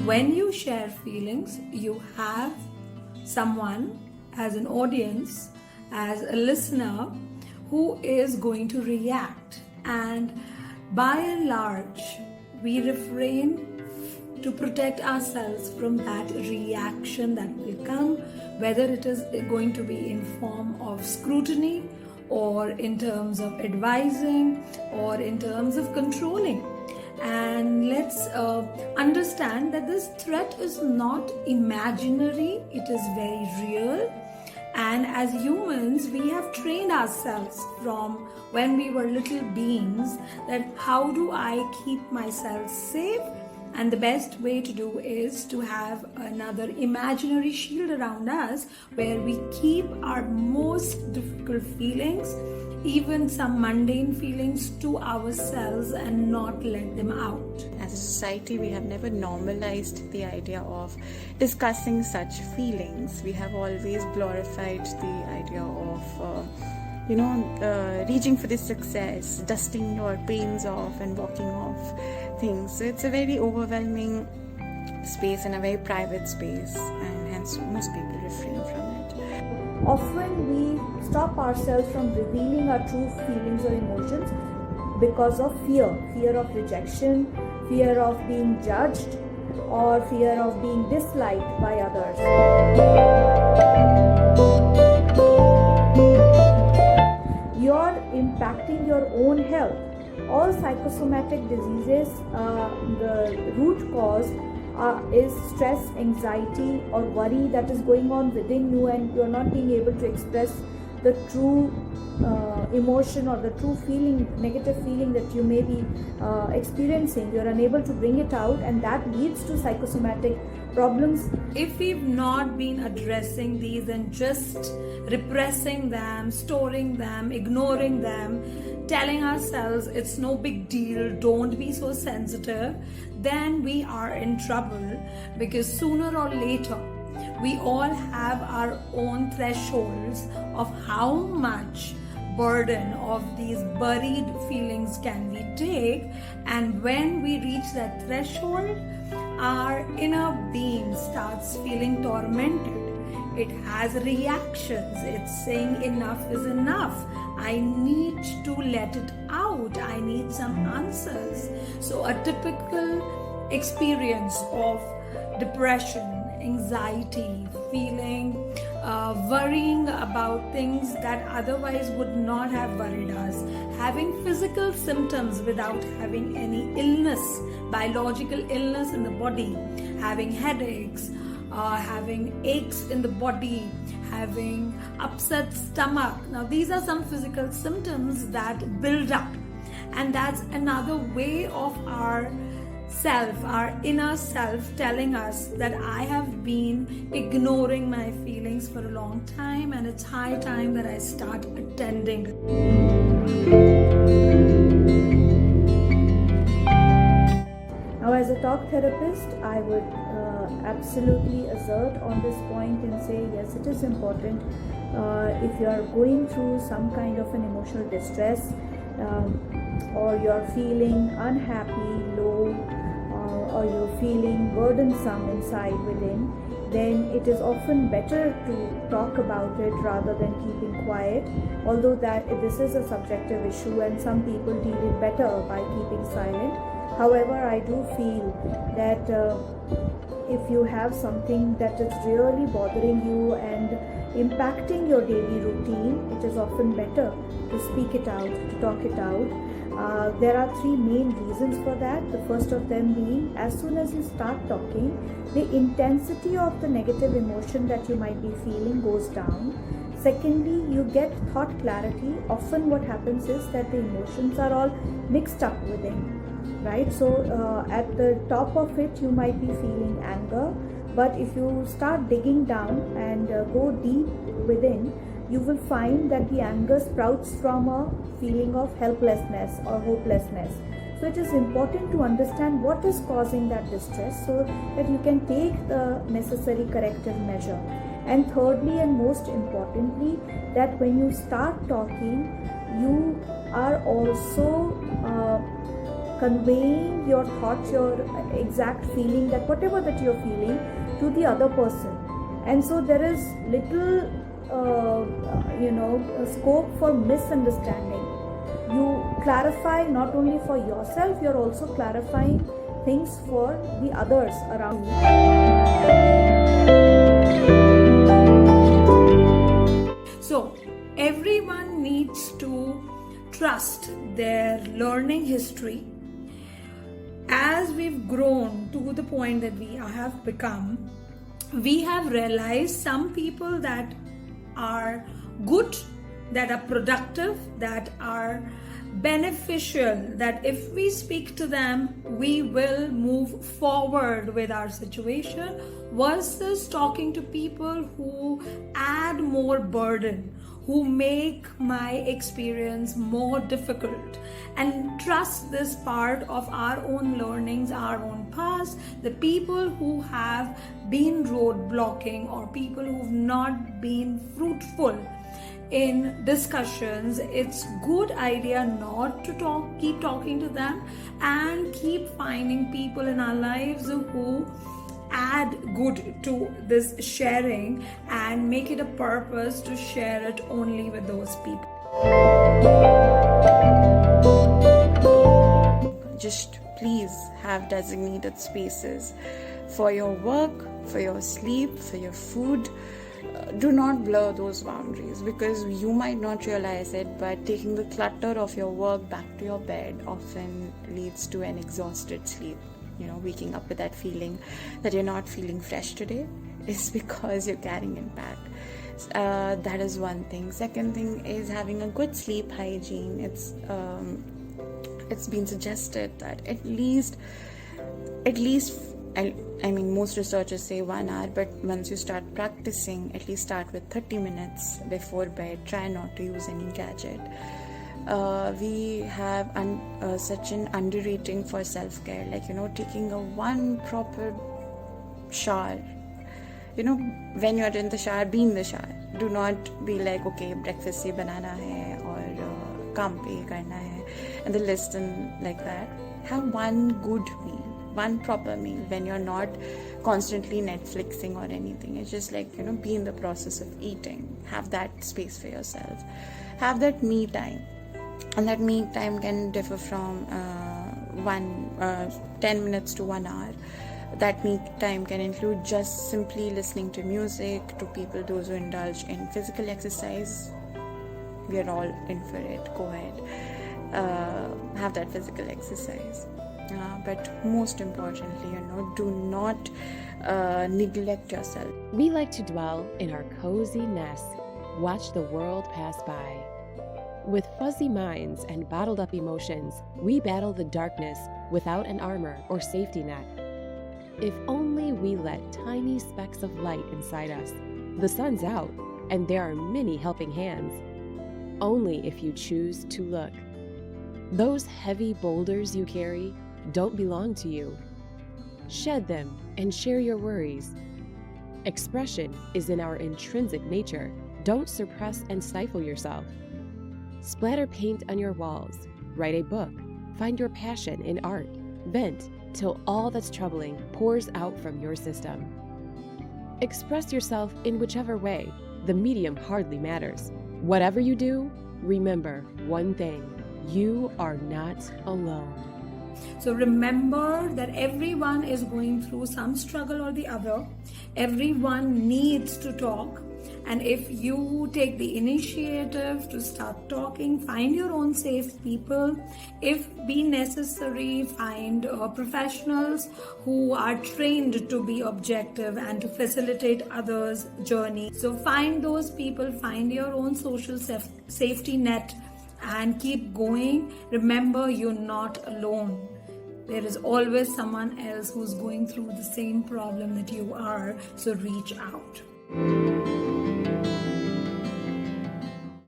when you share feelings, you have someone as an audience, as a listener, who is going to react. And by and large, we refrain to protect ourselves from that reaction that will come, whether it is going to be in form of scrutiny, or in terms of advising, or in terms of controlling. And let's understand that this threat is not imaginary, it is very real. And as humans, we have trained ourselves from when we were little beings that how do I keep myself safe? And the best way to do is to have another imaginary shield around us where we keep our most difficult feelings, even some mundane feelings, to ourselves and not let them out. As a society, we have never normalized the idea of discussing such feelings. We have always glorified the idea of reaching for this success, dusting your pains off and walking off things. So it's a very overwhelming space and a very private space, and hence most people refrain from it. Often we stop ourselves from revealing our true feelings or emotions because of fear of rejection, fear of being judged, or fear of being disliked by others. You're impacting your own health. All psychosomatic diseases, the root cause is stress, anxiety, or worry that is going on within you, and you're not being able to express the true emotion or the true feeling, negative feeling that you may be experiencing. You're unable to bring it out, and that leads to psychosomatic problems. If we've not been addressing these and just repressing them, storing them, ignoring them, telling ourselves it's no big deal, don't be so sensitive, then we are in trouble, because sooner or later we all have our own thresholds of how much burden of these buried feelings can we take. And when we reach that threshold, our inner being starts feeling tormented. It has reactions. It's saying enough is enough. I need to let it out. I need some answers. So a typical experience of depression, anxiety, feeling, worrying about things that otherwise would not have worried us, having physical symptoms without having any illness, biological illness in the body, having headaches, having aches in the body, having upset stomach. Now these are some physical symptoms that build up, and that's another way of our self, our inner self, telling us that I have been ignoring my feelings for a long time, and it's high time that I start attending. Now, as a talk therapist, I would absolutely assert on this point and say, yes, it is important. If you are going through some kind of an emotional distress, or you're feeling unhappy, low, or you're feeling burdensome inside within, then it is often better to talk about it rather than keeping quiet. Although that this is a subjective issue and some people deal it better by keeping silent. However, I do feel that if you have something that is really bothering you and impacting your daily routine, it is often better to speak it out, to talk it out. There are three main reasons for that. The first of them being, as soon as you start talking, the intensity of the negative emotion that you might be feeling goes down. Secondly, you get thought clarity. Often what happens is that the emotions are all mixed up within, right? So at the top of it, you might be feeling anger, but if you start digging down and go deep within, you will find that the anger sprouts from a feeling of helplessness or hopelessness. So it is important to understand what is causing that distress so that you can take the necessary corrective measure. And thirdly and most importantly, that when you start talking, you are also conveying your thoughts, your exact feeling, that whatever that you're feeling, to the other person. And so there is little scope for misunderstanding. You clarify not only for yourself, you're also clarifying things for the others around you. So everyone needs to trust their learning history. As we've grown to the point that we have become, we have realized some people that are good, that are productive, that are beneficial, that if we speak to them, we will move forward with our situation, versus talking to people who add more burden, who make my experience more difficult. And trust this part of our own learnings, our own past, the people who have been roadblocking or people who've not been fruitful in discussions. It's good idea not to keep talking to them, and keep finding people in our lives who add good to this sharing, and make it a purpose to share it only with those people. Just please have designated spaces for your work, for your sleep, for your food. Do not blur those boundaries, because you might not realize it, but taking the clutter of your work back to your bed often leads to an exhausted sleep. Waking up with that feeling that you're not feeling fresh today is because you're carrying it back. That is one thing. Second thing is having a good sleep hygiene. It's been suggested that at least I mean, most researchers say 1 hour, but once you start practicing, at least start with 30 minutes before bed. Try not to use any gadget. We have such an underrating for self-care, like taking one proper shower. When you're in the shower, be in the shower. Do not be like, okay, breakfast se banana hai or kaam pe karna hai, and the list and like that. Have one good meal, one proper meal, when you're not constantly Netflixing or anything. It's just like, be in the process of eating. Have that space for yourself. Have that me time. And that me time can differ from 10 minutes to 1 hour. That me time can include just simply listening to music, to people, those who indulge in physical exercise. We are all in for it. Go ahead. Have that physical exercise. But most importantly, do not neglect yourself. We like to dwell in our cozy nest, watch the world pass by. With fuzzy minds and bottled up emotions, we battle the darkness without an armor or safety net. If only we let tiny specks of light inside us. The sun's out, and there are many helping hands. Only if you choose to look. Those heavy boulders you carry don't belong to you. Shed them and share your worries. Expression is in our intrinsic nature. Don't suppress and stifle yourself. Splatter paint on your walls. Write a book. Find your passion in art. Vent till all that's troubling pours out from your system. Express yourself in whichever way. The medium hardly matters. Whatever you do, remember one thing. You are not alone. So remember that everyone is going through some struggle or the other. Everyone needs to talk. And if you take the initiative to start talking, find your own safe people. If be necessary, find professionals who are trained to be objective and to facilitate others' journey. So find those people, find your own social safety net, and keep going. Remember, you're not alone. There is always someone else who's going through the same problem that you are. So reach out.